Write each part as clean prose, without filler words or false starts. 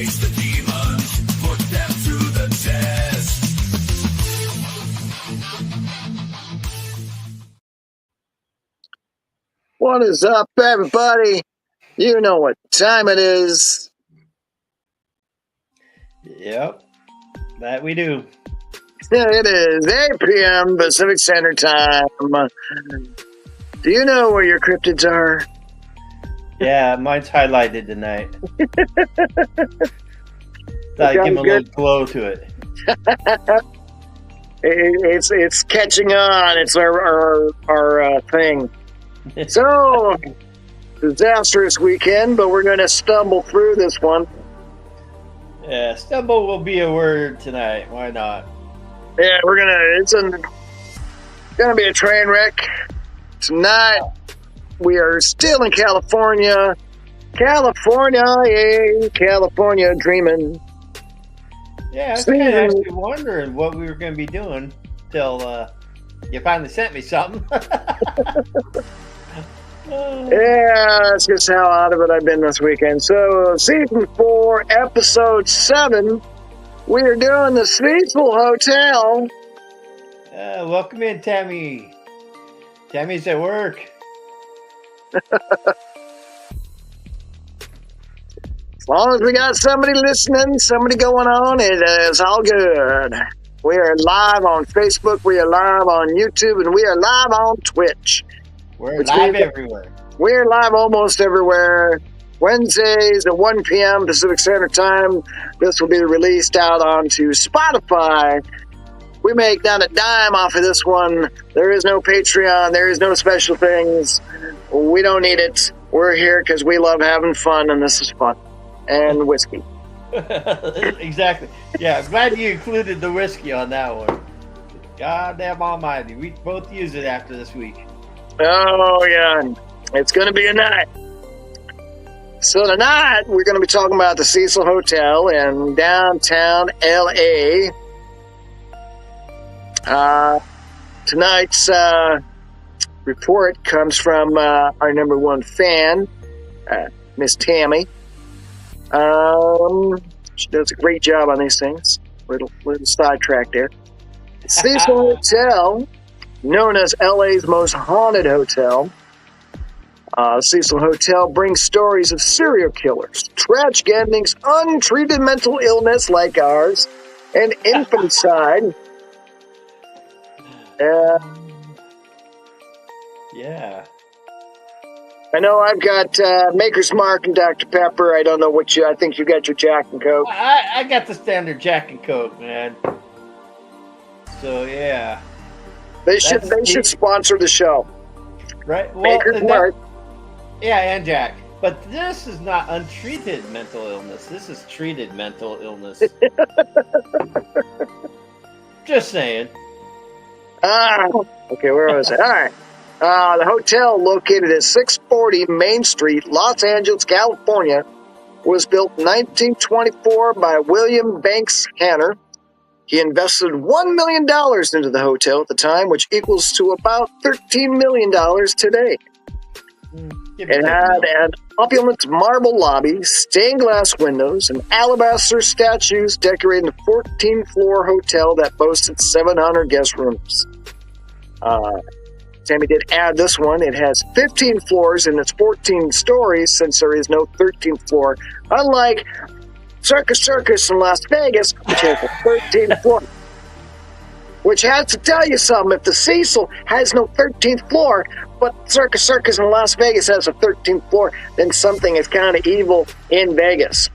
Face the demons, put them to the test. What is up, everybody? You know what time it is. Yep, that we do. It is 8 p.m. Pacific Standard Time. Do you know where your cryptids are? Yeah, mine's highlighted tonight. Thought I'd give 'em a little glow to it. It's catching on. It's our thing. So, disastrous weekend, but we're going to stumble through this one. Yeah, stumble will be a word tonight. Why not? Yeah, it's gonna be a train wreck. Tonight, we are still in California. California dreaming. Yeah, I was kind of actually wondering what we were going to be doing till you finally sent me something. Yeah, that's just how out of it I've been this weekend. So, season 4, episode 7, we are doing the Cecil Hotel. Welcome in, Tammy. Tammy's at work. As long as we got somebody listening, somebody going on, it is all good. We are live on Facebook, we are live on YouTube, and we are live on Twitch. We're live everywhere. We're live almost everywhere. Wednesdays at 1 p.m. Pacific Standard Time. This will be released out onto Spotify. We make not a dime off of this one. There is no Patreon. There is no special things. We don't need it. We're here because we love having fun, and this is fun. And whiskey. Exactly. Yeah, I'm glad you included the whiskey on that one. Goddamn almighty. We both use it after this week. Oh, yeah. It's going to be a night. So tonight, we're going to be talking about the Cecil Hotel in downtown L.A. Tonight's report comes from our number one fan, Miss Tammy. She does a great job on these things. Little sidetrack there. Cecil Hotel, known as LA's most haunted hotel. Cecil Hotel brings stories of serial killers, tragic endings, untreated mental illness like ours, and infanticide. Yeah. I know I've got Maker's Mark and Dr. Pepper. I don't know what I think you got your Jack and Coke. I got the standard Jack and Coke, man. So yeah. They should sponsor the show. Right? Well, Maker's Mark. Yeah, and Jack. But this is not untreated mental illness. This is treated mental illness. Just saying. Okay, where was it? All right. The hotel, located at 640 Main Street, Los Angeles, California, was built in 1924 by William Banks Hanner. He invested $1 million into the hotel at the time, which equals to about $13 million today. It had an opulent marble lobby, stained glass windows, and alabaster statues decorating the 14th floor hotel that boasted 700 guest rooms. Tammy did add this one. It has 15 floors and it's 14 stories since there is no 13th floor, unlike Circus in Las Vegas, which has a 13th floor. Which has to tell you something. If the Cecil has no 13th floor, but Circus in Las Vegas has a 13th floor, then something is kind of evil in Vegas.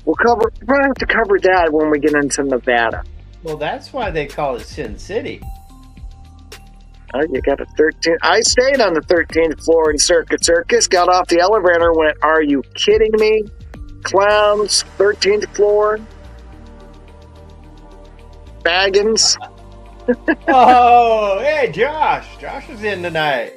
We're going to have to cover that when we get into Nevada. Well, that's why they call it Sin City. You got a 13th. I stayed on the 13th floor in Circus, got off the elevator, went, are you kidding me? Clowns, 13th floor. Baggins. Oh, hey, Josh. Josh is in tonight.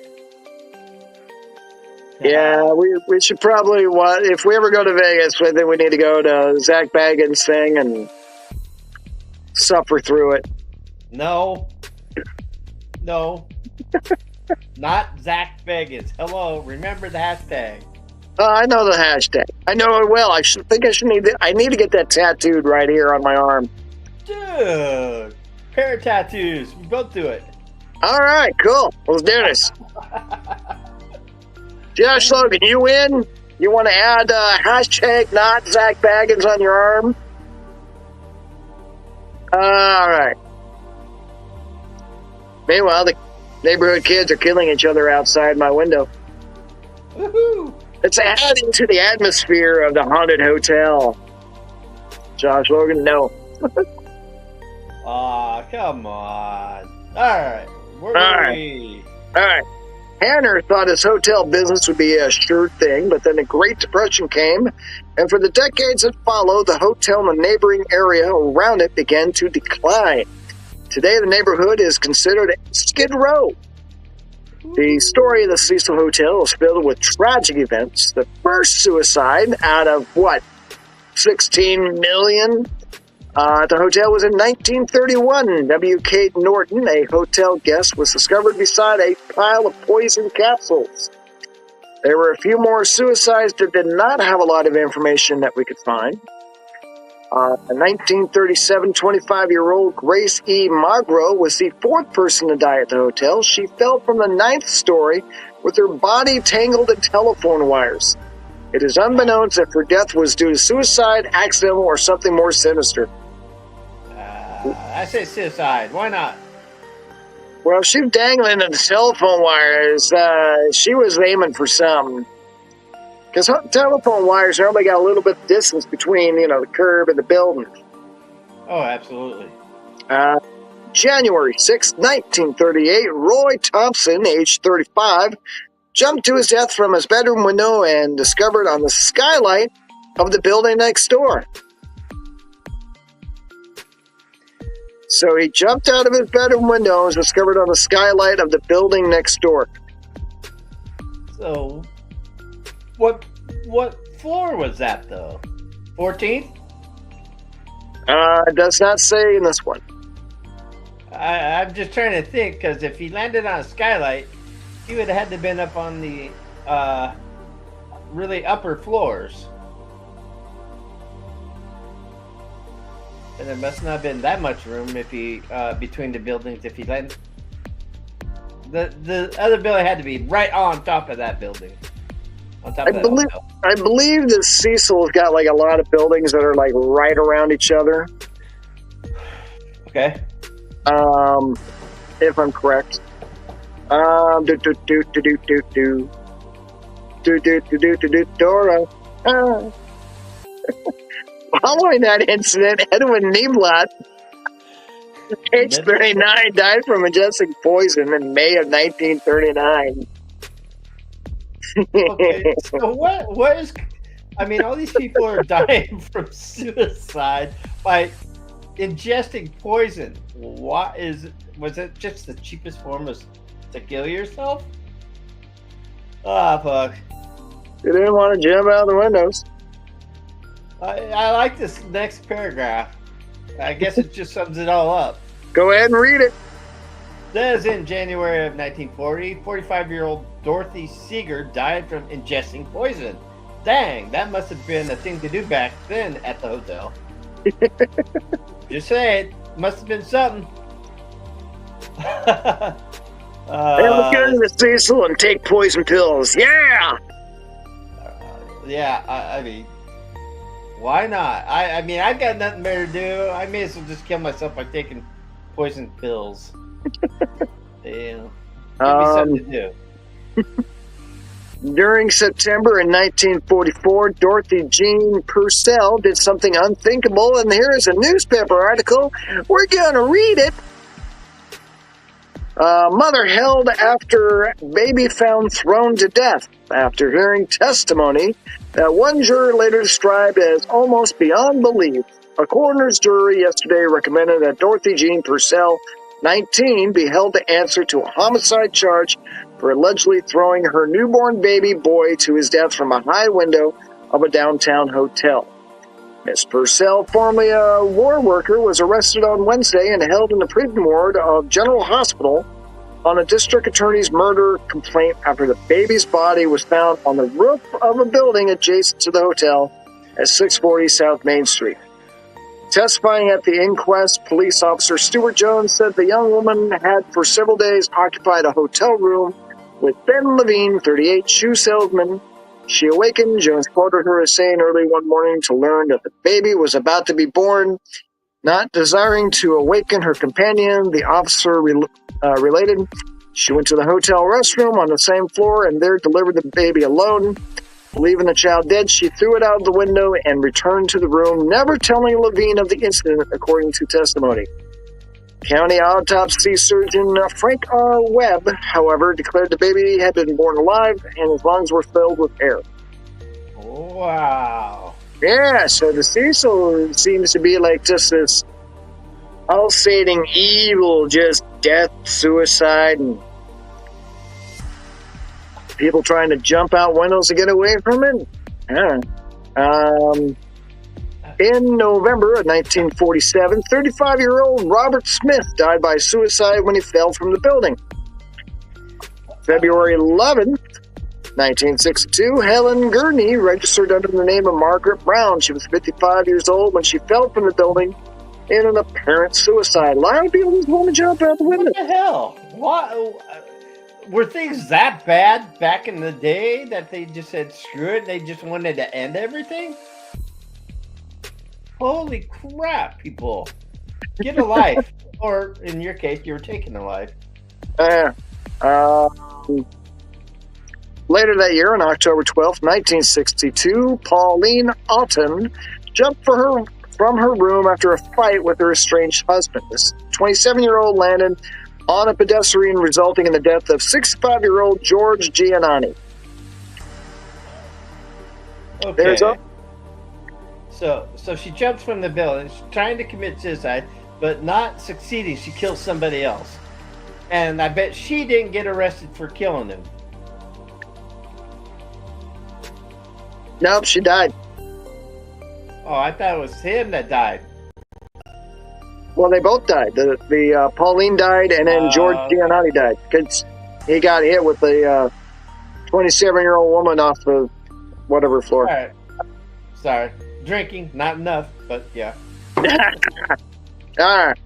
Yeah, we should probably, if we ever go to Vegas, I think we need to go to Zach Baggins' thing and suffer through it. No. Not Zach Baggins. Hello, remember the hashtag. I know the hashtag. I know it well. I need to get that tattooed right here on my arm. Dude, pair of tattoos. We both do it. All right, cool. Let's do this. Josh Logan, you in? You want to add hashtag not Zach Baggins on your arm? All right. Meanwhile, the neighborhood kids are killing each other outside my window. Woohoo! It's adding to the atmosphere of the haunted hotel. Josh Logan, no. Aw, come on. All right. Where All were right. we? All right. Hanner thought his hotel business would be a sure thing, but then the Great Depression came, and for the decades that followed, the hotel and the neighboring area around it began to decline. Today, the neighborhood is considered Skid Row. The story of the Cecil Hotel is filled with tragic events. The first suicide out of, 16 million? The hotel was in 1931. W. Kate Norton, a hotel guest, was discovered beside a pile of poison capsules. There were a few more suicides that did not have a lot of information that we could find. In 1937, 25-year-old Grace E. Magro was the fourth person to die at the hotel. She fell from the 9th story with her body tangled in telephone wires. It is unbeknownst if her death was due to suicide, accidental, or something more sinister. I say suicide. Why not? Well, she was dangling in the telephone wires. She was aiming for something. Because telephone wires normally got a little bit of distance between, the curb and the building. Oh, absolutely. January 6, 1938, Roy Thompson, age 35, jumped to his death from his bedroom window and discovered on the skylight of the building next door. So he jumped out of his bedroom window and was discovered on the skylight of the building next door. So, what floor was that, though? 14th? It does not say in this one. I'm just trying to think, because if he landed on a skylight, he would have had to have been up on the really upper floors. And there must not have been that much room if he between the buildings if he landed. The other building had to be right on top of that building. On top of that hotel. I believe that Cecil's got like a lot of buildings that are like right around each other. Okay. If I'm correct. Dora. Following that incident, Edwin Nieblad, age 39, died from ingesting poison in May of 1939. Okay, so what is? I mean, all these people are dying from suicide by ingesting poison. Was it just the cheapest form of to kill yourself? Ah, fuck. You didn't want to jump out the windows. I like this next paragraph. I guess it just sums it all up. Go ahead and read it. Says in January of 1940, 45-year-old Dorothy Seeger died from ingesting poison. Dang, that must have been a thing to do back then at the hotel. Just say it. Must have been something. Hey, let's go to the Cecil and take poison pills. Yeah! Yeah, I mean, why not? I mean, I've got nothing better to do. I may as well just kill myself by taking poison pills. Give me something to do. During September in 1944, Dorothy Jean Purcell did something unthinkable, and here is a newspaper article. We're going to read it. Mother held after baby found thrown to death after hearing testimony that one juror later described as almost beyond belief. A coroner's jury yesterday recommended that Dorothy Jean Purcell, 19, be held to answer to a homicide charge for allegedly throwing her newborn baby boy to his death from a high window of a downtown hotel. Miss Purcell, formerly a war worker, was arrested on Wednesday and held in the prison ward of General Hospital on a district attorney's murder complaint after the baby's body was found on the roof of a building adjacent to the hotel at 640 South Main Street. Testifying at the inquest, police officer Stuart Jones said the young woman had for several days occupied a hotel room with Ben Levine, 38, shoe salesman. She awakened. Jones quoted her as saying early one morning to learn that the baby was about to be born. Not desiring to awaken her companion, the officer related, she went to the hotel restroom on the same floor and there delivered the baby alone. Believing the child dead, she threw it out of the window and returned to the room, never telling Levine of the incident, according to testimony. County autopsy surgeon Frank R. Webb, however, declared the baby had been born alive and his lungs were filled with air. Wow. Yeah, so the Cecil seems to be like just this pulsating evil, just death, suicide, and people trying to jump out windows to get away from it. Yeah. In November of 1947, 35-year-old Robert Smith died by suicide when he fell from the building. February 11th, 1962, Helen Gurney registered under the name of Margaret Brown. She was 55 years old when she fell from the building in an apparent suicide. A lot of people just want to jump out the window. What the hell? What? Were things that bad back in the day that they just said screw it? They just wanted to end everything? Holy crap, people. Get a life. Or, in your case, you were taking a life. Later that year, on October 12th, 1962, Pauline Otten jumped from her room after a fight with her estranged husband. This 27-year-old landed on a pedestrian, resulting in the death of 65-year-old George Giannani. Okay. So she jumps from the building. She's trying to commit suicide, but not succeeding. She kills somebody else. And I bet she didn't get arrested for killing him. Nope, she died. Oh, I thought it was him that died. Well, they both died. The Pauline died, and then George Giannani died because he got hit with a 27-year-old woman off the whatever floor. All right. Sorry. Drinking, not enough, but yeah. All right.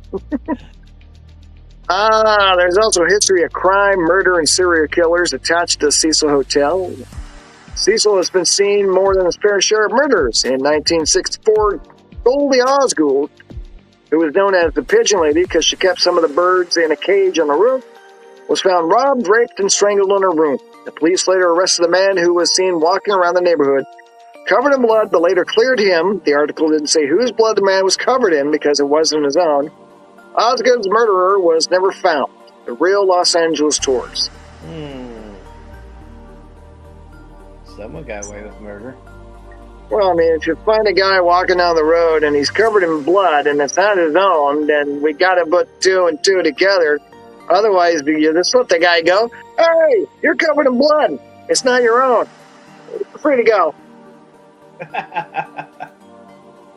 There's also a history of crime, murder, and serial killers attached to the Cecil Hotel. Cecil has been seen more than his fair share of murders. In 1964, Goldie Osgood, who was known as the Pigeon Lady because she kept some of the birds in a cage on the roof, was found robbed, raped, and strangled in her room. The police later arrested a man who was seen walking around the neighborhood, covered in blood, but later cleared him. The article didn't say whose blood the man was covered in because it wasn't his own. Osgood's murderer was never found. The real Los Angeles tours. Someone got away with murder. Well, I mean, if you find a guy walking down the road and he's covered in blood and it's not his own, then we got to put two and two together. Otherwise, you just let the guy go. Hey, you're covered in blood. It's not your own. You're free to go.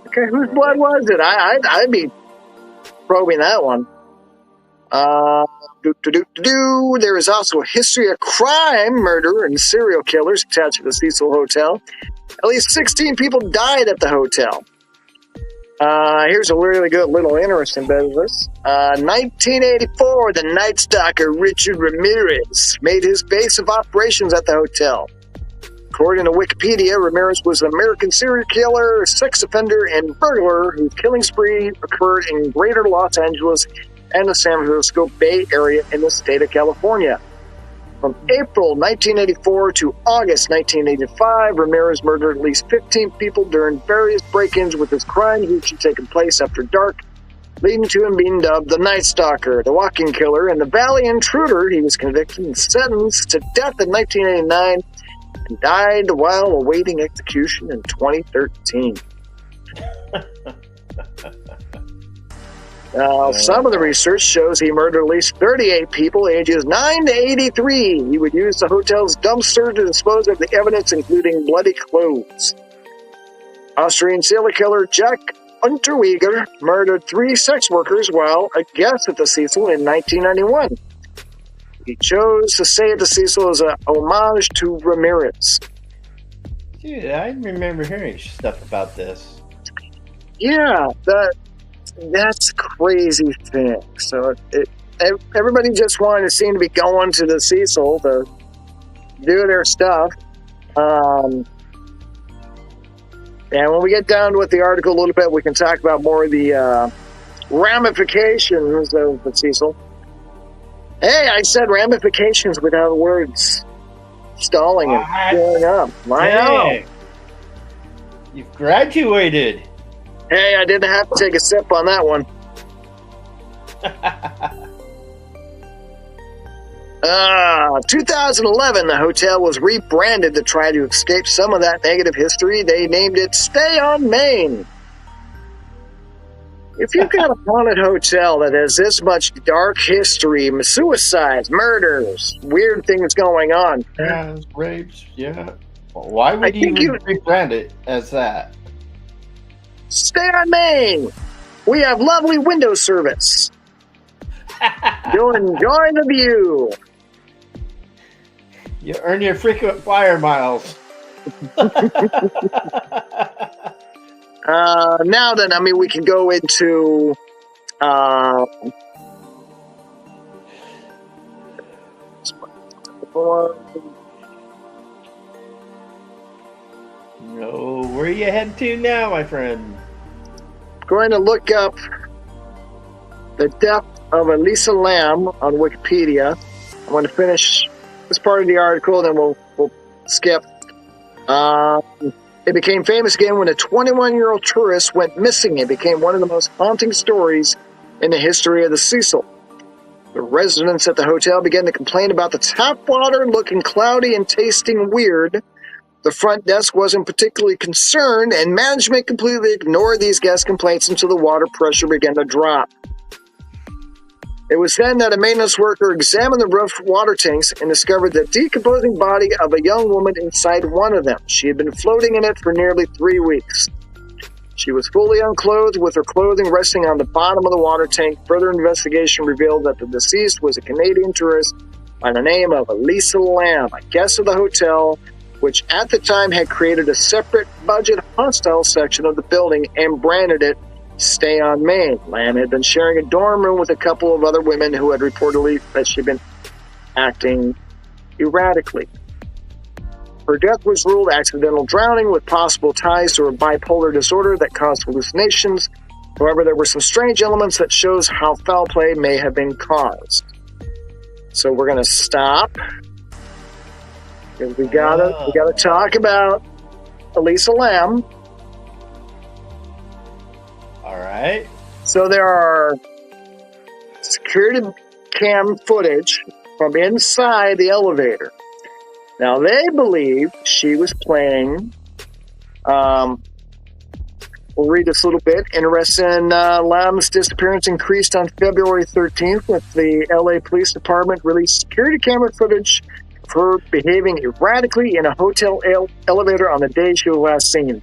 Okay, whose blood was it? I'd be probing that one. There is also a history of crime, murder, and serial killers attached to the Cecil Hotel. At least 16 people died at the hotel. Here's a really good little interesting bit of this. 1984, the Night Stalker Richard Ramirez made his base of operations at the hotel. According to Wikipedia, Ramirez was an American serial killer, sex offender, and burglar whose killing spree occurred in greater Los Angeles and the San Francisco Bay Area in the state of California. From April 1984 to August 1985, Ramirez murdered at least 15 people during various break-ins, with his crimes which had taken place after dark, leading to him being dubbed the Night Stalker, the Walking Killer, and the Valley Intruder. He was convicted and sentenced to death in 1989 and died while awaiting execution in 2013. Some of the research shows he murdered at least 38 people ages 9 to 83. He would use the hotel's dumpster to dispose of the evidence, including bloody clothes. Austrian serial killer Jack Unterweger murdered 3 sex workers while a guest at the Cecil in 1991. He chose to say it to Cecil as a homage to Ramirez. Dude, I remember hearing stuff about this. Yeah, that's a crazy thing. So everybody just wanted to seem to be going to the Cecil to do their stuff. And when we get down with the article a little bit, we can talk about more of the ramifications of the Cecil. Hey, I said ramifications without words stalling and going up. I know. You've graduated. Hey, I didn't have to take a sip on that one. 2011, the hotel was rebranded to try to escape some of that negative history. They named it Stay on Main. If you've got a haunted hotel that has this much dark history, suicides, murders, weird things going on. Yeah, rapes, yeah. Well, why would you rebrand it as that? Stay on Main. We have lovely window service. You'll enjoy the view. You earn your frequent flyer miles. Now then, I mean, we can go into no, where are you heading to now, my friend? Going to look up the death of Elisa Lam on Wikipedia. I'm going to finish this part of the article, then we'll skip. It became famous again when a 21-year-old tourist went missing. It became one of the most haunting stories in the history of the Cecil. The residents at the hotel began to complain about the tap water looking cloudy and tasting weird. The front desk wasn't particularly concerned, and management completely ignored these guest complaints until the water pressure began to drop. It was then that a maintenance worker examined the roof water tanks and discovered the decomposing body of a young woman inside one of them. She had been floating in it for nearly 3 weeks. She was fully unclothed, with her clothing resting on the bottom of the water tank. Further investigation revealed that the deceased was a Canadian tourist by the name of Elisa Lam, a guest of the hotel, which at the time had created a separate budget hostel section of the building and branded it Stay on Main. Lam had been sharing a dorm room with a couple of other women who had reportedly that she'd been acting erratically. Her death was ruled accidental drowning with possible ties to a bipolar disorder that caused hallucinations. However, there were some strange elements that shows how foul play may have been caused. So we're going to stop because we gotta talk about Elisa Lam. All right. So there are security cam footage from inside the elevator. Now they believe she was playing. We'll read this a little bit. Interest in Lam's disappearance increased on February 13th, with the LA Police Department released security camera footage of her behaving erratically in a hotel elevator on the day she was last seen.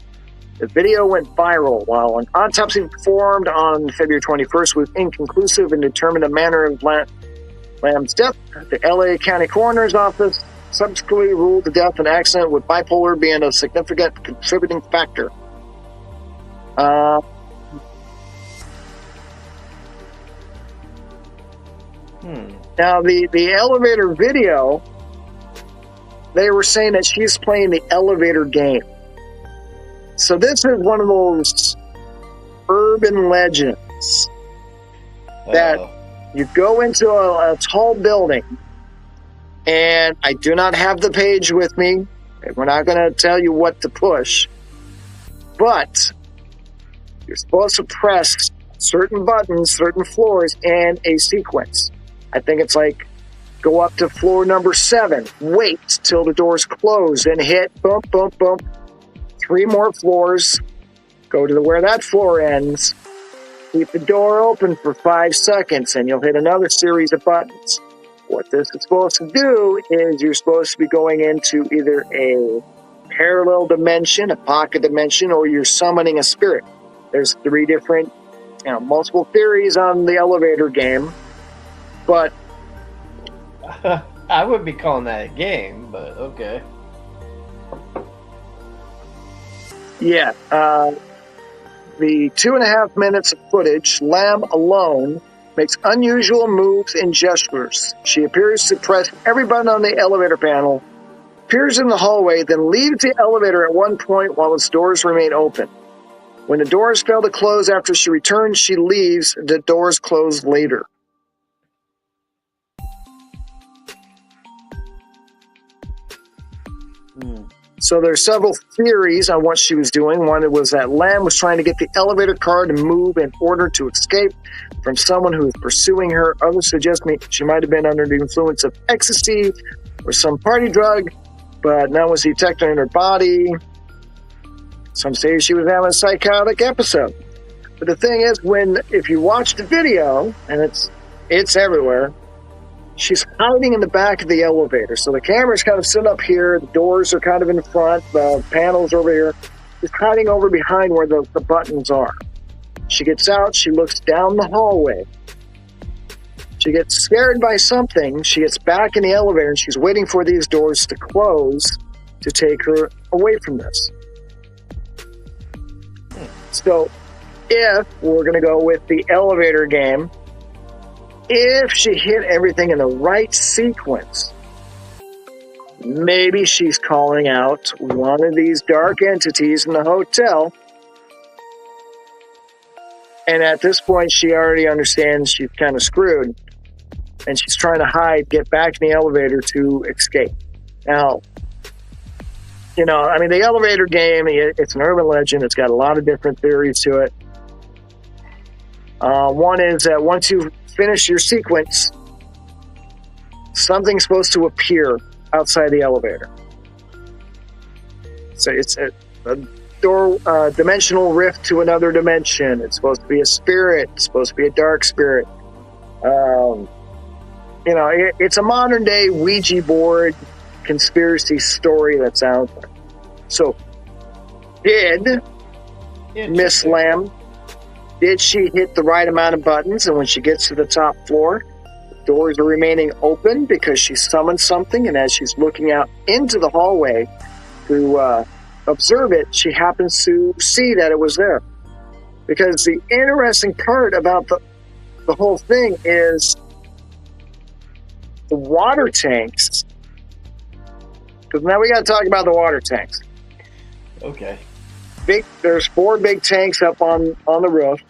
The video went viral, while an autopsy performed on February 21st was inconclusive and determined the manner of Lam's death. The LA County Coroner's Office subsequently ruled the death an accident, with bipolar being a significant contributing factor. Now, the elevator video, they were saying that she's playing the elevator game. So this is one of those urban legends that you go into a tall building, and I do not have the page with me. We're not going to tell you what to push, but you're supposed to press certain buttons, certain floors, and a sequence. I think it's like go up to floor number 7, wait till the doors close, and hit bump, bump, bump. 3 more floors, go to where that floor ends, keep the door open for 5 seconds, and you'll hit another series of buttons. What this is supposed to do is you're supposed to be going into either a parallel dimension, a pocket dimension, or you're summoning a spirit. There's 3 different, multiple theories on the elevator game, but I would be calling that a game, but okay. Yeah. The 2.5 minutes of footage, Lamb alone makes unusual moves and gestures. She appears to press every button on the elevator panel, appears in the hallway, then leaves the elevator at one point while its doors remain open. When the doors fail to close after she returns, she leaves. The doors close later. So there's several theories on what she was doing. One was that Lamb was trying to get the elevator car to move in order to escape from someone who was pursuing her. Others suggest she might have been under the influence of ecstasy or some party drug, but none was detected in her body. Some say she was having a psychotic episode. But the thing is, if you watch the video, and it's everywhere, she's hiding in the back of the elevator. So the camera's kind of sitting up here, the doors are kind of in front, the panel's over here. She's hiding over behind where the buttons are. She gets out, she looks down the hallway. She gets scared by something. She gets back in the elevator and she's waiting for these doors to close to take her away from this. So if we're going to go with the elevator game, if she hit everything in the right sequence, maybe she's calling out one of these dark entities in the hotel. And at this point, she already understands she's kind of screwed. And she's trying to hide, get back in the elevator to escape. Now, the elevator game, it's an urban legend. It's got a lot of different theories to it. One is that once you finish your sequence, something's supposed to appear outside the elevator. So it's a door, dimensional rift to another dimension. It's supposed to be a spirit. It's supposed to be a dark spirit. It's a modern day Ouija board conspiracy story that's out there. So, did Miss Lamb, did she hit the right amount of buttons? And when she gets to the top floor, the doors are remaining open because she summoned something. And as she's looking out into the hallway to observe it, she happens to see that it was there. Because the interesting part about the whole thing is the water tanks. Because now we got to talk about the water tanks. Okay. There's 4 big tanks up on the roof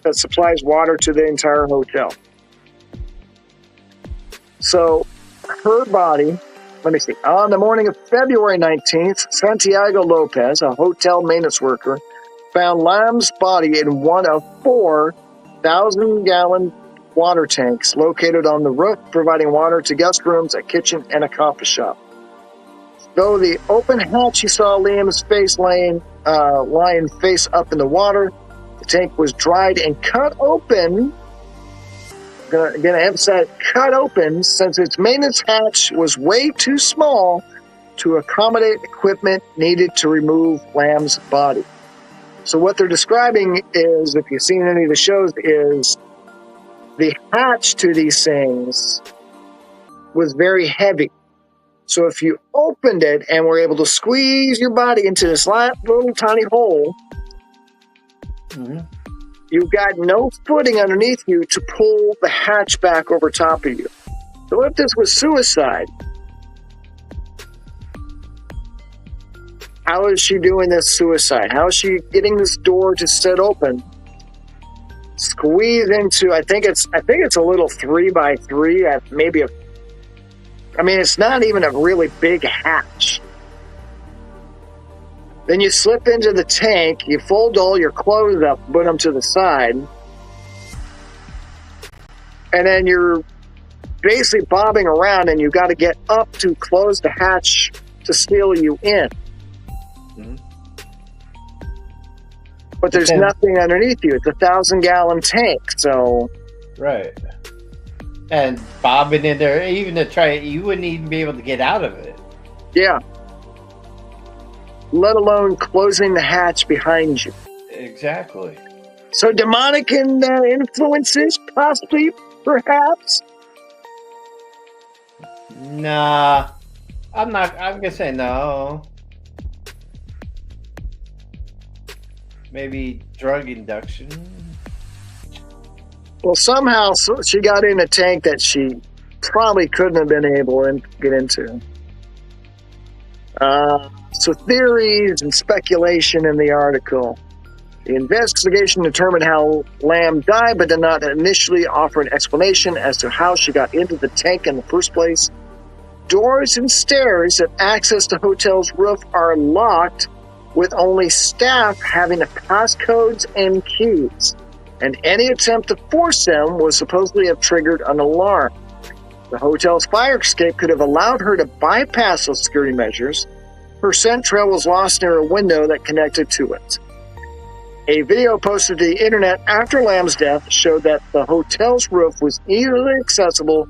that supplies water to the entire hotel. So her body, let me see, on the morning of February 19th, Santiago Lopez, a hotel maintenance worker, found Lamb's body in one of 4 1,000-gallon water tanks located on the roof, providing water to guest rooms, a kitchen, and a coffee shop. Though the open hatch, he saw Liam's face lying face up in the water. The tank was dried and cut open. Gonna emphasize cut open, since its maintenance hatch was way too small to accommodate equipment needed to remove Lamb's body. So what they're describing is, if you've seen any of the shows, is the hatch to these things was very heavy. So if you opened it and were able to squeeze your body into this little tiny hole, you've got no footing underneath you to pull the hatch back over top of you. So if this was suicide, how is she doing this suicide? How is she getting this door to sit open? Squeeze into, I think it's a little 3x3, maybe it's not even a really big hatch. Then you slip into the tank, you fold all your clothes up, put them to the side, and then you're basically bobbing around, and you've got to get up to close the hatch to seal you in. But there's nothing underneath you. It's a 1,000-gallon tank, so... Right. And bobbing in there, even to try it, you wouldn't even be able to get out of it. Yeah. Let alone closing the hatch behind you. Exactly. So demonic influences, possibly, perhaps? Nah, I'm not. I'm gonna say no. Maybe drug induction. Well, somehow she got in a tank that she probably couldn't have been able to get into. So theories and speculation in the article. The investigation determined how Lamb died, but did not initially offer an explanation as to how she got into the tank in the first place. Doors and stairs that access the hotel's roof are locked, with only staff having the passcodes and keys. And any attempt to force them was supposedly have triggered an alarm. The hotel's fire escape could have allowed her to bypass those security measures. Her scent trail was lost near a window that connected to it. A video posted to the internet after Lamb's death showed that the hotel's roof was easily accessible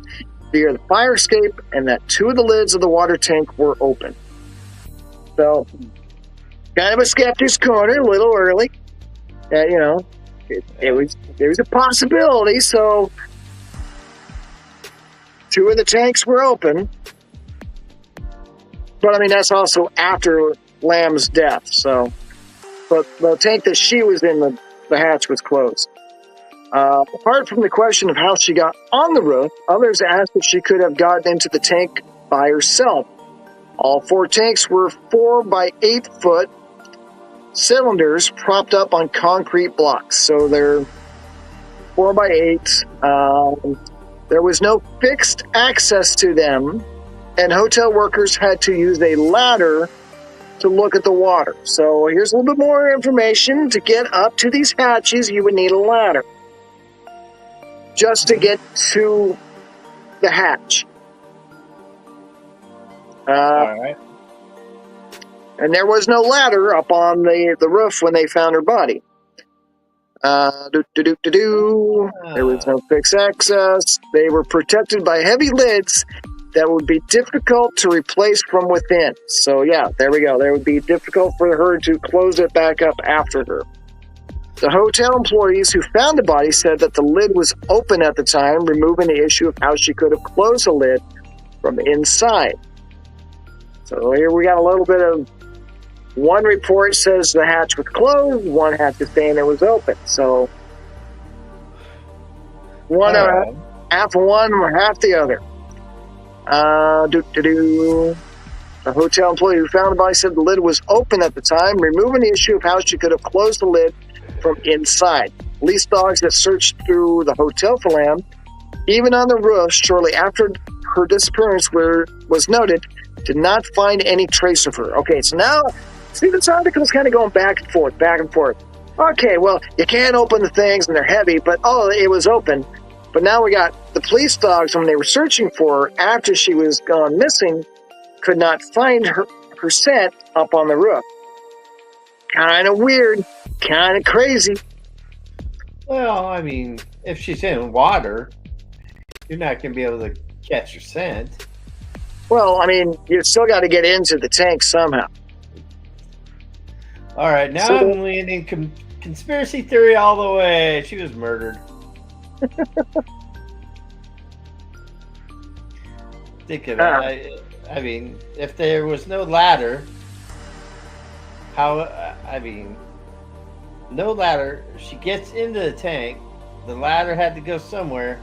via the fire escape and that two of the lids of the water tank were open. So, kind of a skeptic's corner, a little early. It was a possibility, so two of the tanks were open. But I mean, that's also after Lamb's death, so. But the tank that she was in, the hatch was closed. Apart from the question of how she got on the roof, others asked if she could have gotten into the tank by herself. All four tanks were 4 by 8 foot cylinders propped up on concrete blocks. So they're 4 by 8. There was no fixed access to them, and hotel workers had to use a ladder to look at the water. So here's a little bit more information. To get up to these hatches, you would need a ladder just to get to the hatch. All right. And there was no ladder up on the roof when they found her body. There was no fixed access. They were protected by heavy lids that would be difficult to replace from within. So yeah, there we go. There would be difficult for her to close it back up after her. The hotel employees who found the body said that the lid was open at the time, removing the issue of how she could have closed the lid from inside. So here we got a little bit of one report says the hatch was closed, one hatch is saying it was open. So one half of one or half the other. The hotel employee who found the body said the lid was open at the time, removing the issue of how she could have closed the lid from inside. Police dogs that searched through the hotel for Lamb, even on the roof shortly after her disappearance was noted, did not find any trace of her. Okay, so now, see, this article is kind of going back and forth, back and forth. Okay, well, you can't open the things and they're heavy, but it was open. But now we got the police dogs, when they were searching for her after she was gone missing, could not find her scent up on the roof. Kind of weird, kind of crazy. Well, I mean, if she's in water, you're not going to be able to catch her scent. Well, I mean, you still got to get into the tank somehow. All right, now I'm leaning conspiracy theory all the way. She was murdered. Think of it. I mean, if there was no ladder, no ladder. She gets into the tank. The ladder had to go somewhere.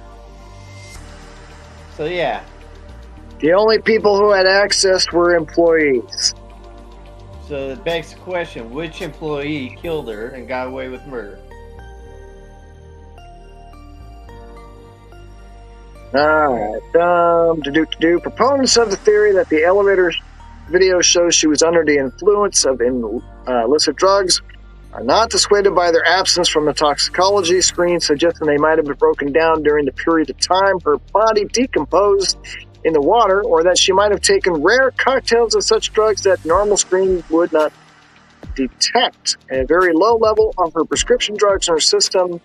So yeah. The only people who had access were employees. So it begs the question: which employee killed her and got away with murder? All right. Proponents of the theory that the elevator video shows she was under the influence of illicit drugs are not dissuaded by their absence from the toxicology screen, suggesting they might have been broken down during the period of time her body decomposed in the water, or that she might have taken rare cocktails of such drugs that normal screen would not detect. A very low level of her prescription drugs in her system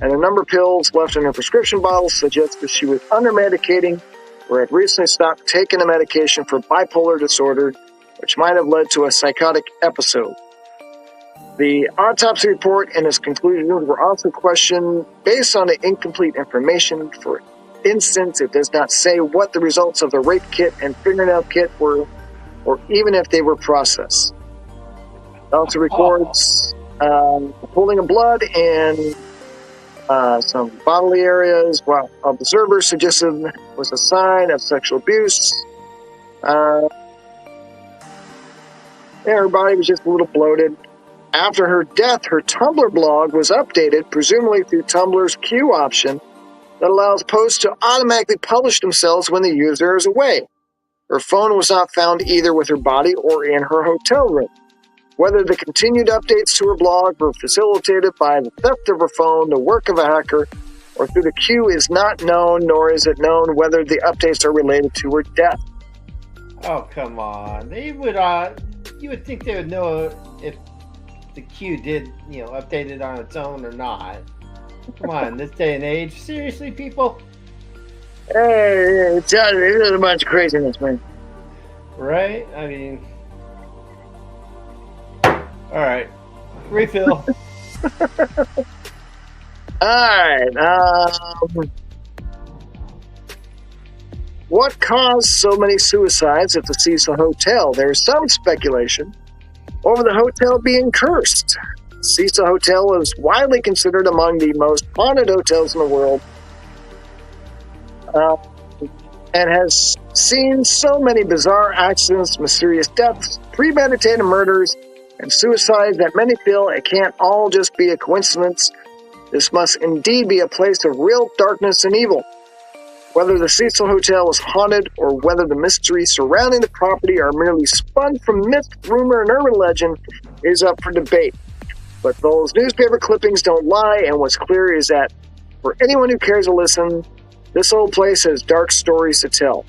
and the number of pills left in her prescription bottles suggests that she was under-medicating or had recently stopped taking a medication for bipolar disorder, which might have led to a psychotic episode. The autopsy report and its conclusions were also questioned based on the incomplete information for instance, it does not say what the results of the rape kit and fingernail kit were, or even if they were processed. It also records pooling of blood and some bodily areas, while observers suggested was a sign of sexual abuse. Her body was just a little bloated. After her death, her Tumblr blog was updated, presumably through Tumblr's queue option that allows posts to automatically publish themselves when the user is away. Her phone was not found either with her body or in her hotel room. Whether the continued updates to her blog were facilitated by the theft of her phone, the work of a hacker, or through the queue is not known, nor is it known whether the updates are related to her death. Oh, come on. They would, you would think they would know if the queue did, update it on its own or not. Come on, this day and age. Seriously, people? Hey, it's a bunch of craziness, man. Right? I mean... All right. Refill. All right. What caused so many suicides at the Cecil Hotel? There's some speculation over the hotel being cursed. Cecil Hotel is widely considered among the most haunted hotels in the world, and has seen so many bizarre accidents, mysterious deaths, premeditated murders, and suicides that many feel it can't all just be a coincidence. This must indeed be a place of real darkness and evil. Whether the Cecil Hotel is haunted or whether the mysteries surrounding the property are merely spun from myth, rumor, and urban legend is up for debate. But those newspaper clippings don't lie, and what's clear is that for anyone who cares to listen, this old place has dark stories to tell.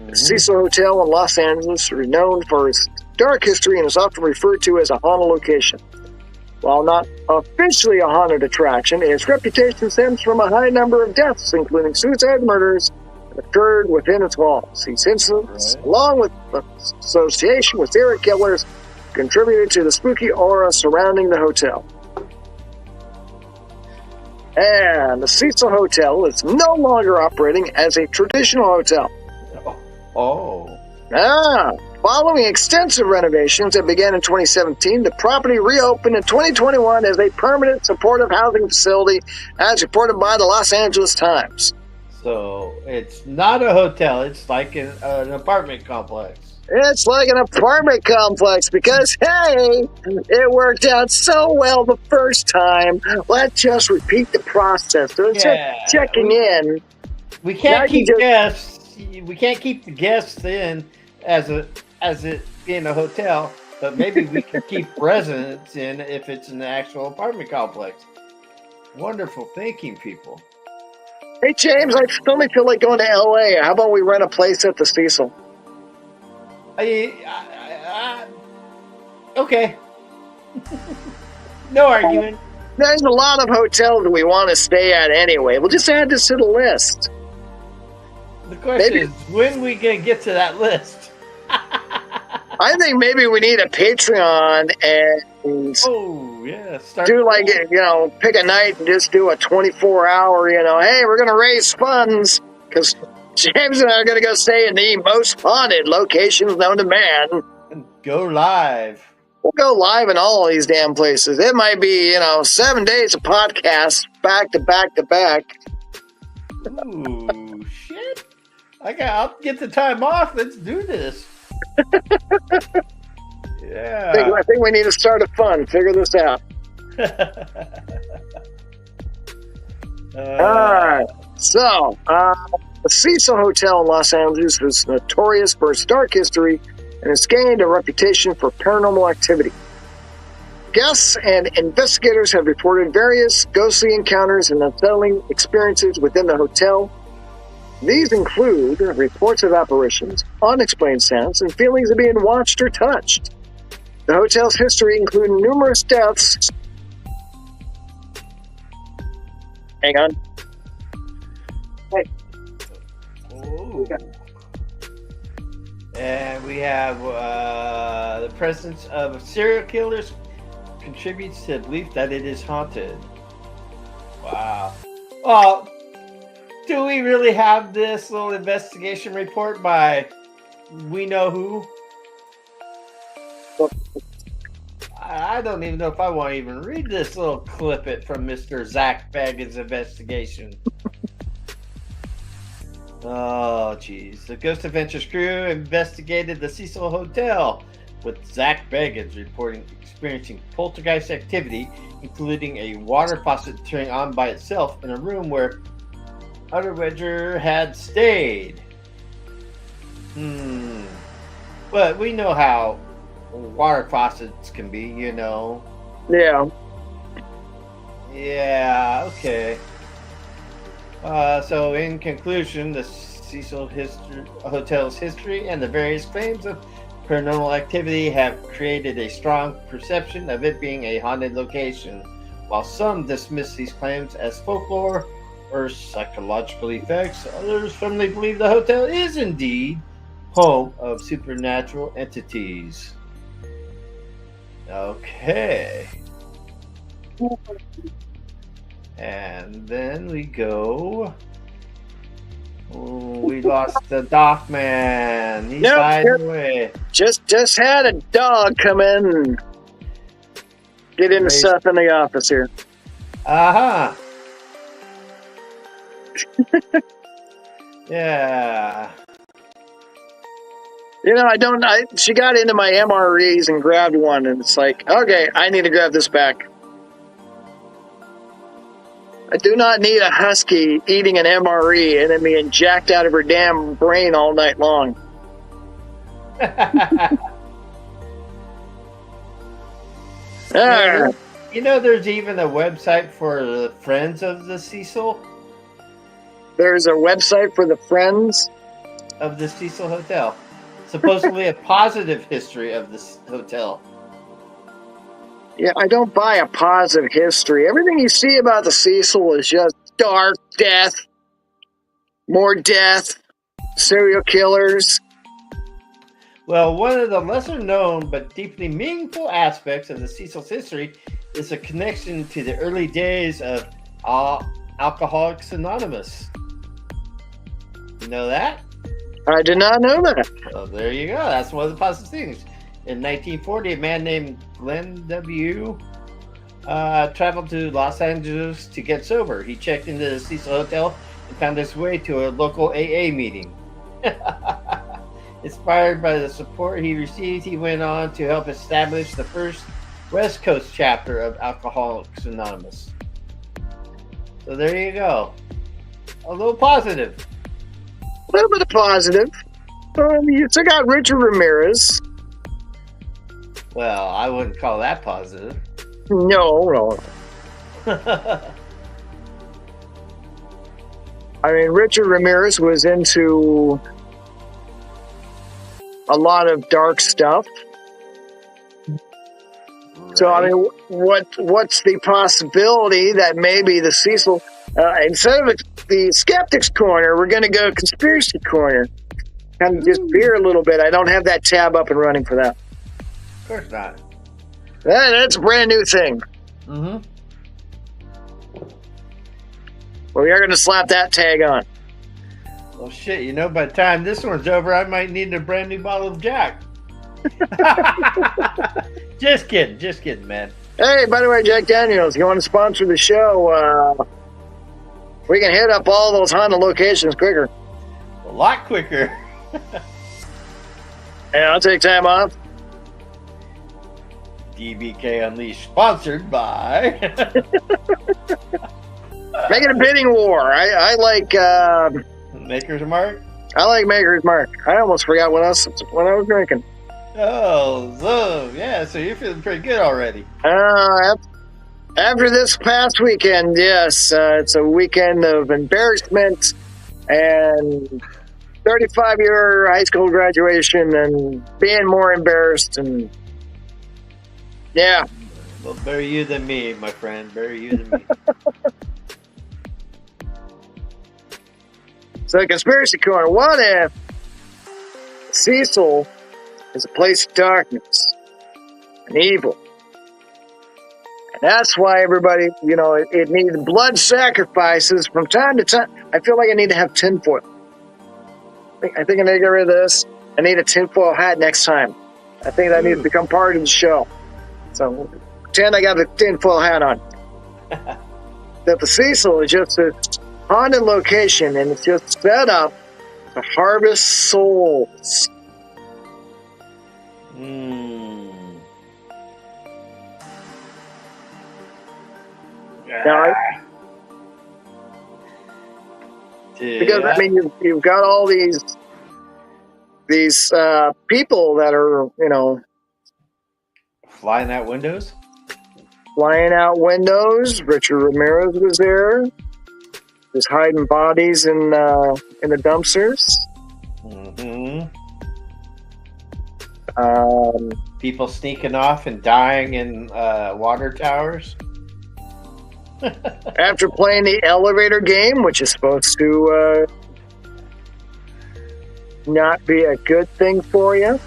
The Cecil Hotel in Los Angeles is renowned for its dark history and is often referred to as a haunted location. While not officially a haunted attraction, its reputation stems from a high number of deaths, including suicide and murders, that occurred within its walls. These incidents, along with the association with serial killers, contributed to the spooky aura surrounding the hotel. And the Cecil Hotel is no longer operating as a traditional hotel. Oh. Following extensive renovations that began in 2017, the property reopened in 2021 as a permanent supportive housing facility, as reported by the Los Angeles Times. So it's not a hotel, it's like an apartment complex. It's like an apartment complex because, hey, it worked out so well the first time. Let's just repeat the process. So it's just checking in. We can't keep guests. We can't keep the guests in as it being a hotel, but maybe we can keep residents in if it's an actual apartment complex. Wonderful thinking, people. Hey, James, I still feel like going to L.A. How about we rent a place at the Cecil? Okay. No argument. There's a lot of hotels that we want to stay at anyway. We'll just add this to the list. The question is, when we gonna get to that list? I think maybe we need a Patreon and do like, pick a night and just do a 24-hour, hey, we're going to raise funds because James and I are going to go stay in the most haunted locations known to man. And go live. We'll go live in all of these damn places. It might be, 7 days of podcasts back to back to back. Ooh, shit. I'll get the time off. Let's do this. Yeah. I think we need to start a fund. Figure this out. All right. So, the Cecil Hotel in Los Angeles is notorious for its dark history and has gained a reputation for paranormal activity. Guests and investigators have reported various ghostly encounters and unsettling experiences within the hotel. These include reports of apparitions, unexplained sounds, and feelings of being watched or touched. The hotel's history includes numerous deaths. Hang on. Hey. Oh. And we have the presence of serial killers contributes to the belief that it is haunted. Wow. Well, Do we really have this little investigation report by we know who? I don't even know if I want to even read this little clip it from Mr. Zach Bagans' investigation. Oh, geez. The Ghost Adventures crew investigated the Cecil Hotel, with Zach Bagans reporting experiencing poltergeist activity, including a water faucet turning on by itself in a room where Underwedger had stayed. But we know how water faucets can be, you know. Yeah. Yeah, okay. So, in conclusion, the Cecil Hotel's history and the various claims of paranormal activity have created a strong perception of it being a haunted location. While some dismiss these claims as folklore or psychological effects, others firmly believe the hotel is indeed home of supernatural entities. Okay. And then we go. Oh, we lost the dock man. He's hiding away. Just had a dog come in and get into stuff in the office here. Uh-huh. Yeah. You know, she got into my MREs and grabbed one, and it's like, okay, I need to grab this back. I do not need a husky eating an MRE and then being jacked out of her damn brain all night long. You know, there's even a website for the Friends of the Cecil? There's a website for the Friends of the Cecil Hotel. Supposedly a positive history of this hotel. Yeah, I don't buy a positive history. Everything you see about the Cecil is just dark, death, more death, serial killers. Well, one of the lesser known but deeply meaningful aspects of the Cecil's history is a connection to the early days of Alcoholics Anonymous. You know that? I did not know that. Well, there you go. That's one of the positive things. In 1940, a man named Glenn W. Traveled to Los Angeles to get sober. He checked into the Cecil Hotel and found his way to a local AA meeting. Inspired by the support he received, he went on to help establish the first West Coast chapter of Alcoholics Anonymous. So there you go. A little positive. A little bit of positive. You still got Richard Ramirez. Well, I wouldn't call that positive. No. I mean, Richard Ramirez was into a lot of dark stuff. Right. So, I mean, what's the possibility that maybe the Cecil, instead of the Skeptics Corner, we're going to go Conspiracy Corner? Kind of just veer a little bit. I don't have that tab up and running for that. Of course not. That's a brand new thing. Mm-hmm. Well, we are going to slap that tag on. Well, shit, you know, by the time this one's over, I might need a brand new bottle of Jack. Just kidding, man. Hey, by the way, Jack Daniels, you want to sponsor the show? We can hit up all those haunted locations quicker. A lot quicker. And I'll take time off. DBK Unleashed, sponsored by. Make it a bidding war. I like Maker's Mark. I like Maker's Mark. I almost forgot what I was drinking. Oh, so yeah, so you're feeling pretty good already. After this past weekend, yes, it's a weekend of embarrassment and 35-year high school graduation and being more embarrassed and yeah. Well, better you than me, my friend. Better you than me. So, Conspiracy Corner, what if Cecil is a place of darkness and evil That's why everybody, it needs blood sacrifices from time to time. I feel like I need to have tinfoil. I think I need to get rid of this. I need a tinfoil hat next time. I think that needs to become part of the show. So pretend I got a tinfoil hat on. That the Cecil is just a haunted location, and it's just set up to harvest souls. Now, because I mean, you've got all these people that are, flying out windows. Flying out windows. Richard Ramirez was there, just hiding bodies in the dumpsters. People sneaking off and dying in water towers. After playing the elevator game, which is supposed to not be a good thing for you.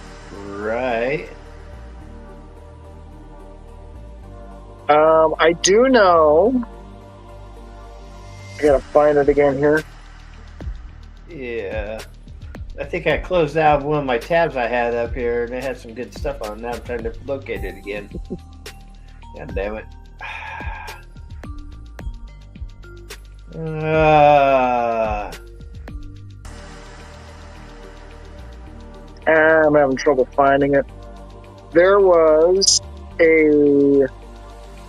Right. I do know. I gotta find it again here. Yeah. I think I closed out one of my tabs I had up here, and it had some good stuff on. Now I'm trying to locate it again. God damn it. I'm having trouble finding it. There was a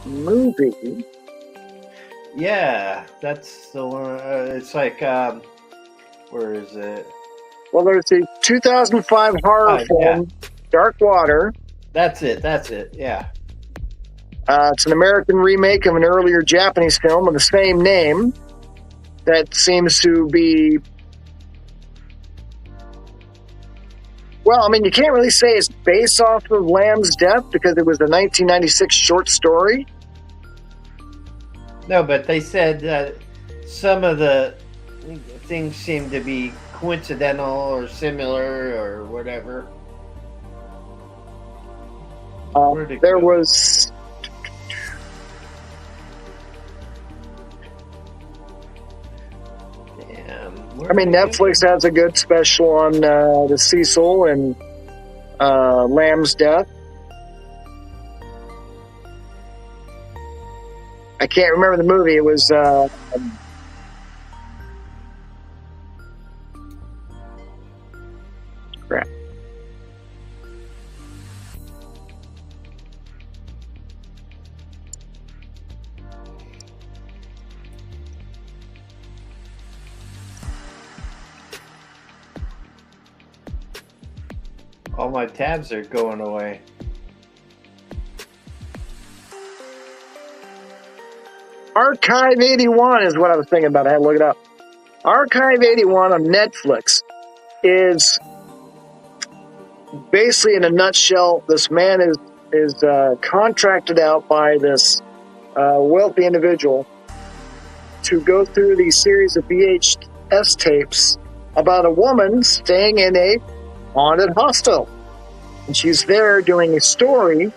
movie. Yeah, that's the one. It's like, where is it? Well, there's the 2005 horror film, Dark Water. That's it. Yeah. It's an American remake of an earlier Japanese film of the same name that seems to be... Well, I mean, you can't really say it's based off of Lamb's death because it was a 1996 short story. No, but they said that some of the things seem to be coincidental or similar or whatever. There was... I mean, Netflix has a good special on the Cecil and Lamb's death. I can't remember the movie. It was... crap. All my tabs are going away. Archive 81 is what I was thinking about. I had to look it up. Archive 81 on Netflix is basically, in a nutshell, this man is contracted out by this wealthy individual to go through these series of VHS tapes about a woman staying in a haunted hostel. And she's there doing a story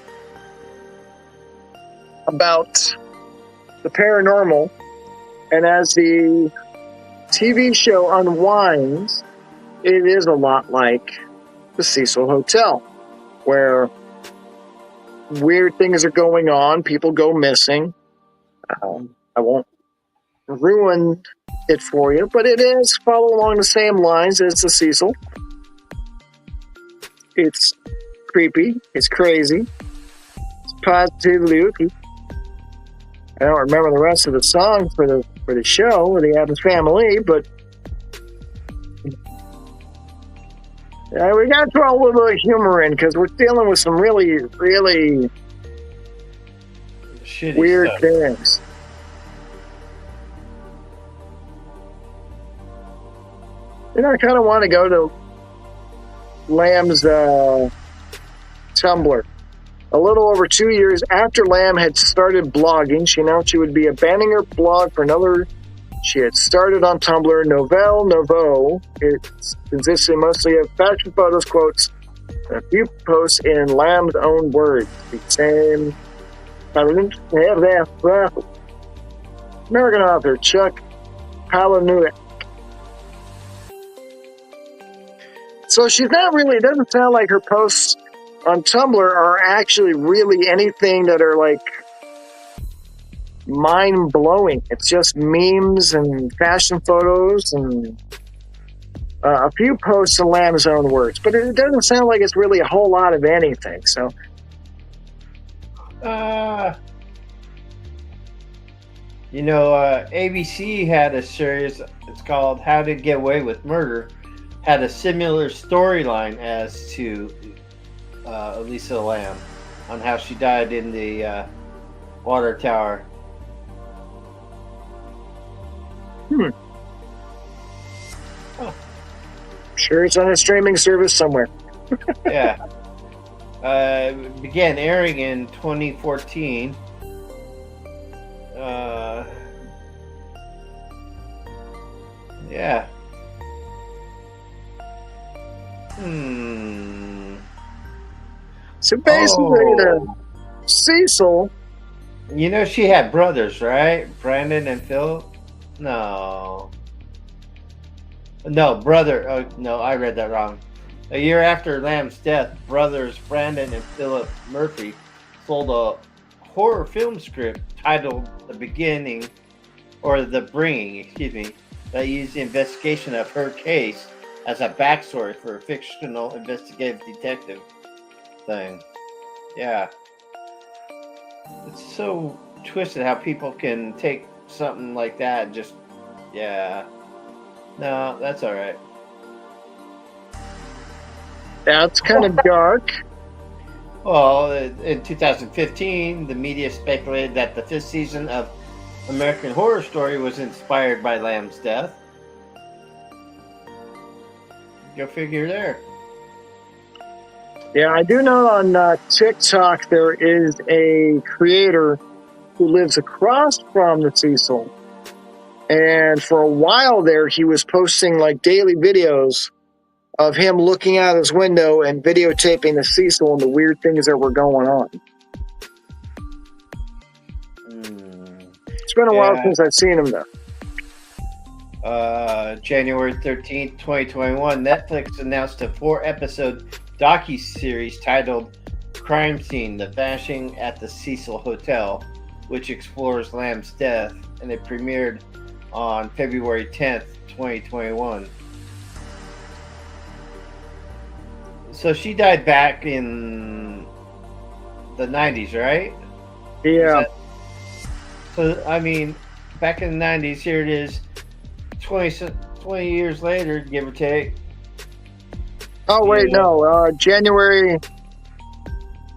about the paranormal. And as the TV show unwinds, it is a lot like the Cecil Hotel, where weird things are going on, people go missing. I won't ruin it for you, but it is follow along the same lines as the Cecil. It's creepy. It's crazy. It's positively ooky. I don't remember the rest of the song for the show or the Addams Family, but we got to throw a little bit of humor in because we're dealing with some really, really shitty weird stuff. things. I kind of want to go to Lamb's Tumblr. A little over 2 years after Lamb had started blogging, she announced she would be abandoning her blog for another. She had started on Tumblr, Nouvelle Nouveau. It consisted mostly of fashion photos, quotes, and a few posts in Lamb's own words. The same American author Chuck Palahniuk. So she's not really, it doesn't sound like her posts on Tumblr are actually really anything that are like mind blowing. It's just memes and fashion photos and a few posts in Lamb's own words, but it doesn't sound like it's really a whole lot of anything. So, ABC had a series. It's called "How to Get Away with Murder." Had a similar storyline as to Elisa Lam on how she died in the water tower. Sure, it's on a streaming service somewhere. Yeah. Began airing in 2014. Yeah. So basically, Cecil. She had brothers, right? Brandon and Phil? No, brother. Oh, no, I read that wrong. A year after Lamb's death, brothers Brandon and Philip Murphy sold a horror film script titled The Bringing, that used the investigation of her case as a backstory for a fictional investigative detective thing. Yeah. It's so twisted how people can take something like that and just, yeah. No, that's all right. That's kind of dark. Well, in 2015, the media speculated that the 5th season of American Horror Story was inspired by Lamb's death. Go figure there. Yeah, I do know on TikTok there is a creator who lives across from the Cecil. And for a while there, he was posting like daily videos of him looking out his window and videotaping the Cecil and the weird things that were going on. It's been a while since I've seen him though. January 13th, 2021, Netflix announced a 4-episode docu-series titled Crime Scene: The Vanishing at the Cecil Hotel, which explores Lamb's death, and it premiered on February 10th, 2021. So she died back in the 90s, right? Yeah. So, I mean, back in the 90s, here it is, 20 years later, give or take. Oh, wait, no. January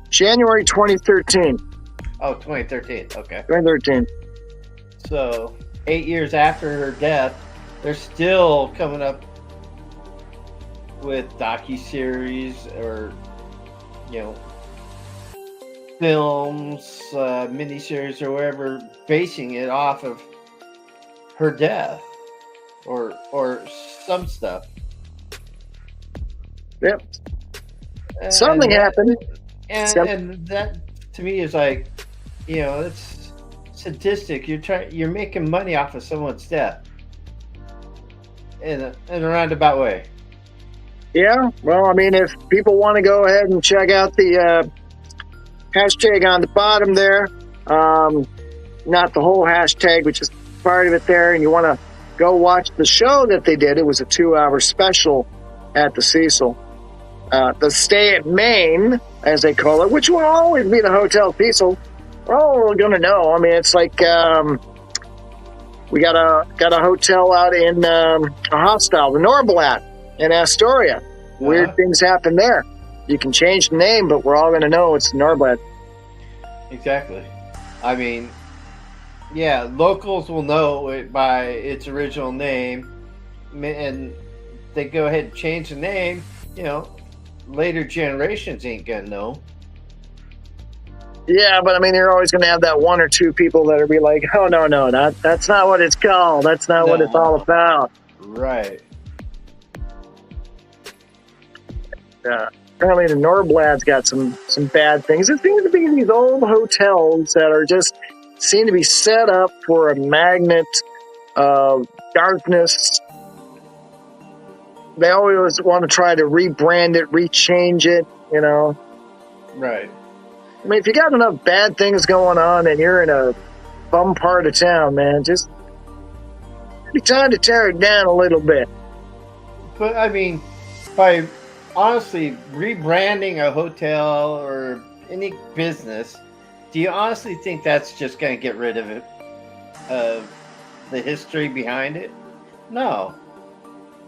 2013. Oh, 2013. Okay. 2013. So, 8 years after her death, they're still coming up with docu-series or, films, miniseries or whatever, basing it off of her death or some stuff. Yep. Something happened. And that to me is like, it's sadistic. You're making money off of someone's death in a roundabout way. Yeah. Well, I mean, if people want to go ahead and check out the hashtag on the bottom there, not the whole hashtag, which is part of it there, and you want to go watch the show that they did. It was a 2-hour special at the Cecil. The Stay at Maine, as they call it, which will always be the Hotel Cecil. We're all going to know. I mean, it's like we got a hotel out in a hostel, the Norblatt in Astoria. Weird things happen there. You can change the name, but we're all going to know it's Norblatt. Exactly. I mean, yeah, locals will know it by its original name, and they go ahead and change the name. Later generations ain't gonna know. Yeah, but I mean, you're always going to have that one or two people that'll be like, "Oh no, that's not what it's called. That's not what it's all about." Right. Yeah. apparently the Norblad's got some bad things. It seems to be these old hotels that are just seem to be set up for a magnet of darkness. They always want to try to rebrand it, rechange it, you know. Right. I mean, if you got enough bad things going on and you're in a bum part of town, man, just be time to tear it down a little bit. But I mean, by honestly rebranding a hotel or any business, do you honestly think that's just going to get rid of it, of the history behind it? No,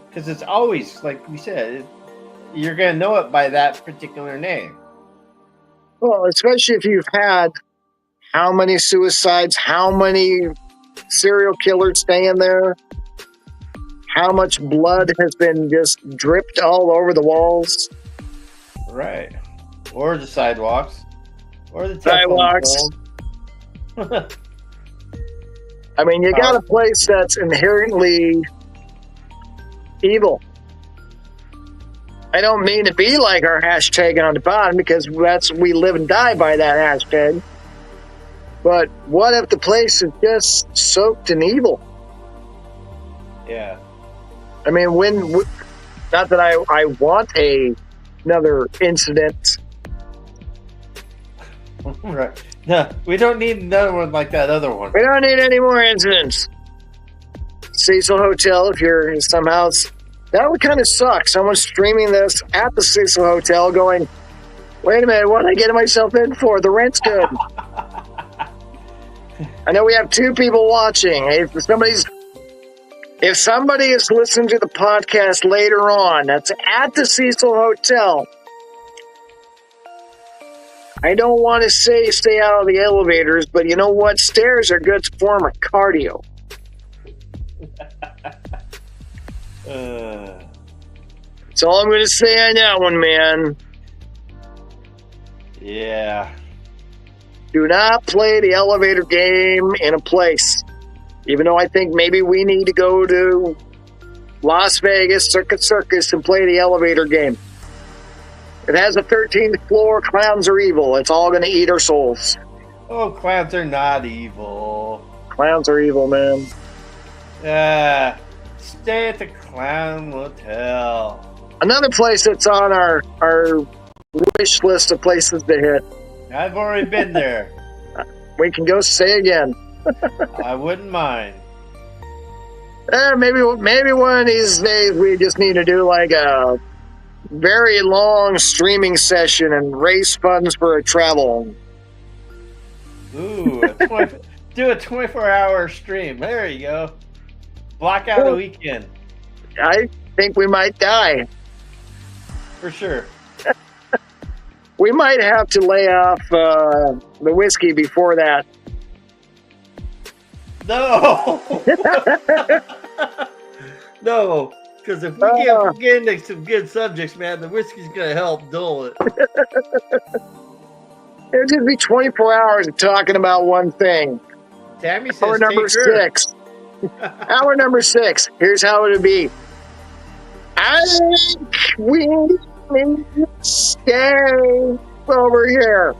because it's always, like we said, you're going to know it by that particular name. Well, especially if you've had how many suicides, how many serial killers staying there, how much blood has been just dripped all over the walls. Right. Or the sidewalks. Or the Sidewalks. I mean, you got a place that's inherently evil. I don't mean to be like our hashtag on the bottom, because we live and die by that hashtag. But what if the place is just soaked in evil? Yeah. I mean, not that I want another incident. Right. No, we don't need another one like that other one. We don't need any more incidents. Cecil Hotel, if you're somehow... That would kind of suck. Someone's streaming this at the Cecil Hotel going, wait a minute, what am I getting myself in for? The rent's good. I know we have 2 people watching. If somebody is listening to the podcast later on, that's at the Cecil Hotel, I don't want to say stay out of the elevators, but you know what? Stairs are good form of cardio. That's all I'm going to say on that one, man. Yeah. Do not play the elevator game in a place. Even though I think maybe we need to go to Las Vegas, Circus, and play the elevator game. It has a 13th floor. Clowns are evil. It's all going to eat our souls. Oh, clowns are not evil. Clowns are evil, man. Stay at the Clown Hotel. Another place that's on our wish list of places to hit. I've already been there. We can go say again. I wouldn't mind. Maybe one of these days we just need to do like a very long streaming session and raise funds for a travel. Ooh, do a 24-hour stream. There you go. Block out a weekend. I think we might die. For sure. We might have to lay off the whiskey before that. No! No, because if we get into some good subjects, man, the whiskey's going to help dull it. It'll just be 24 hours of talking about one thing. Tammy says Hour number 6. Hour number 6. Here's how it'll be. I think we need to stay over here.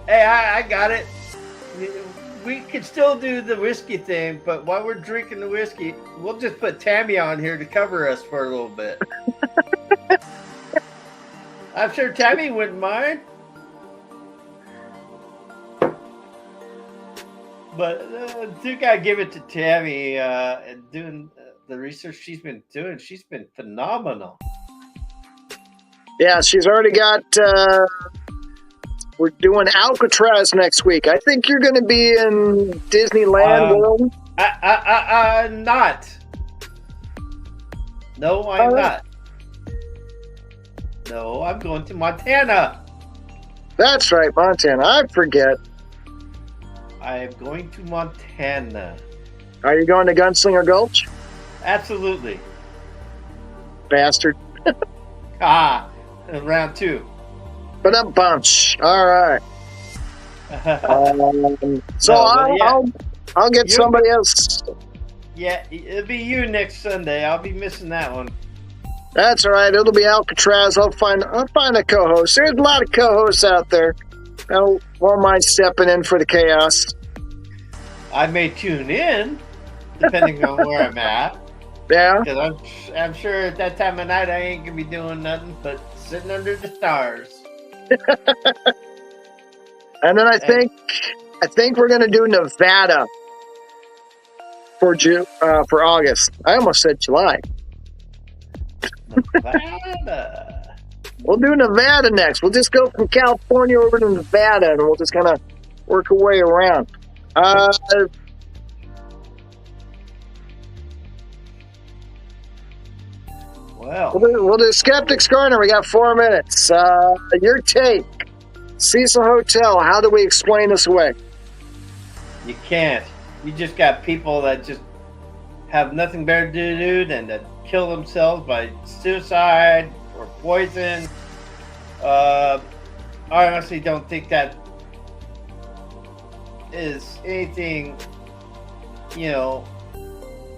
Hey, I got it. We can still do the whiskey thing, but while we're drinking the whiskey, we'll just put Tammy on here to cover us for a little bit. I'm sure Tammy wouldn't mind. But do gotta give it to Tammy and doing the research she's been doing. She's been phenomenal. Yeah, she's already got. We're doing Alcatraz next week. I think you're going to be in Disneyland World. Not. No, I'm not. No, I'm going to Montana. That's right, Montana. I forget. I am going to Montana. Are you going to Gunslinger Gulch? Absolutely. Bastard. Round 2. But a bunch. All right. I'll get somebody else. Yeah, it'll be you next Sunday. I'll be missing that one. That's all right. It'll be Alcatraz. I'll find a co-host. There's a lot of co-hosts out there. I won't mind stepping in for the chaos. I may tune in, depending on where I'm at. Yeah. Because I'm sure at that time of night I ain't gonna be doing nothing but sitting under the stars. And then I think we're gonna do Nevada for August. I almost said July. Nevada. We'll do Nevada next. We'll just go from California over to Nevada, and we'll just kind of work our way around. Well, We'll do Skeptic's Corner. We got 4 minutes. Your take. Cecil Hotel, how do we explain this away? you can't. You just got people that just have nothing better to do than to kill themselves by suicide or poison. I honestly don't think that is anything,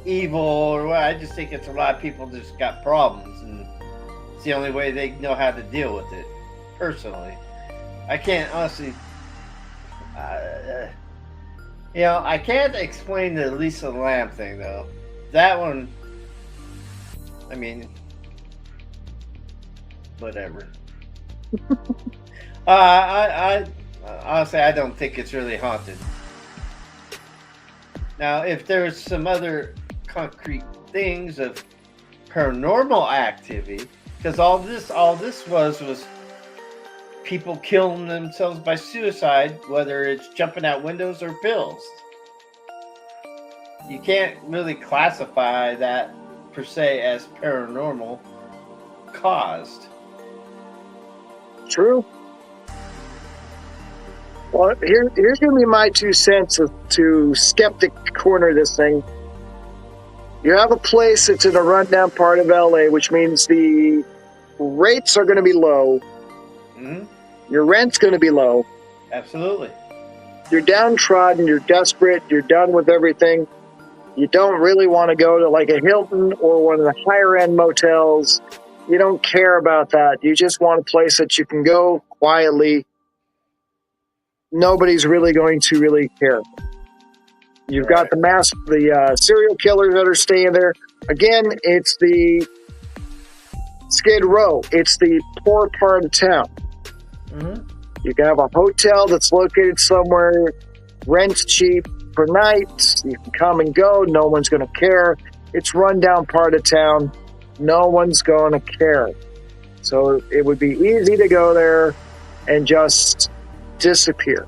evil or what. I just think it's a lot of people just got problems, and it's the only way they know how to deal with it. Personally, I can't honestly. I can't explain the Lisa Lamb thing though. That one, I mean, whatever. I honestly, I don't think it's really haunted. Now, if there's some other concrete things of paranormal activity, because all this was people killing themselves by suicide, whether it's jumping out windows or pills. You can't really classify that per se as paranormal caused. True. Well, here's going to be my 2 cents to skeptic corner this thing. You have a place that's in a rundown part of LA, which means the rates are going to be low. Mm-hmm. Your rent's going to be low. Absolutely. You're downtrodden. You're desperate. You're done with everything. You don't really want to go to like a Hilton or one of the higher end motels. You don't care about that. You just want a place that you can go quietly. Nobody's really going to really care. You've got the serial killers that are staying there. Again, it's the Skid Row. It's the poor part of town. Mm-hmm. You can have a hotel that's located somewhere, rent's cheap for nights. You can come and go. No one's going to care. It's rundown part of town. No one's going to care. So it would be easy to go there and just disappear.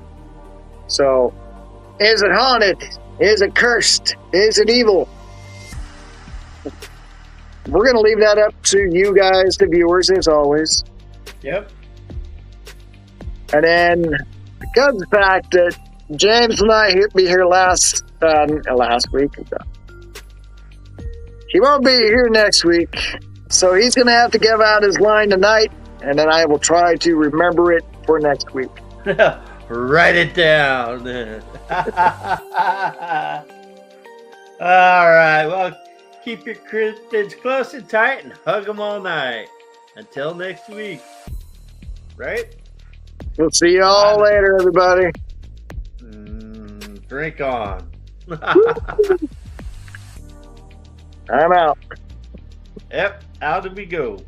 So, is it haunted? Is it cursed? Is it evil? We're going to leave that up to you guys, the viewers, as always. Yep. And then, because of the fact that James and I be here last week, he won't be here next week, so he's going to have to give out his line tonight, and then I will try to remember it for next week. Write it down. All right. Well, keep your cryptids close and tight and hug them all night. Until next week. Right? We'll see you all later, everybody. Drink on. I'm out. Yep. Out we go.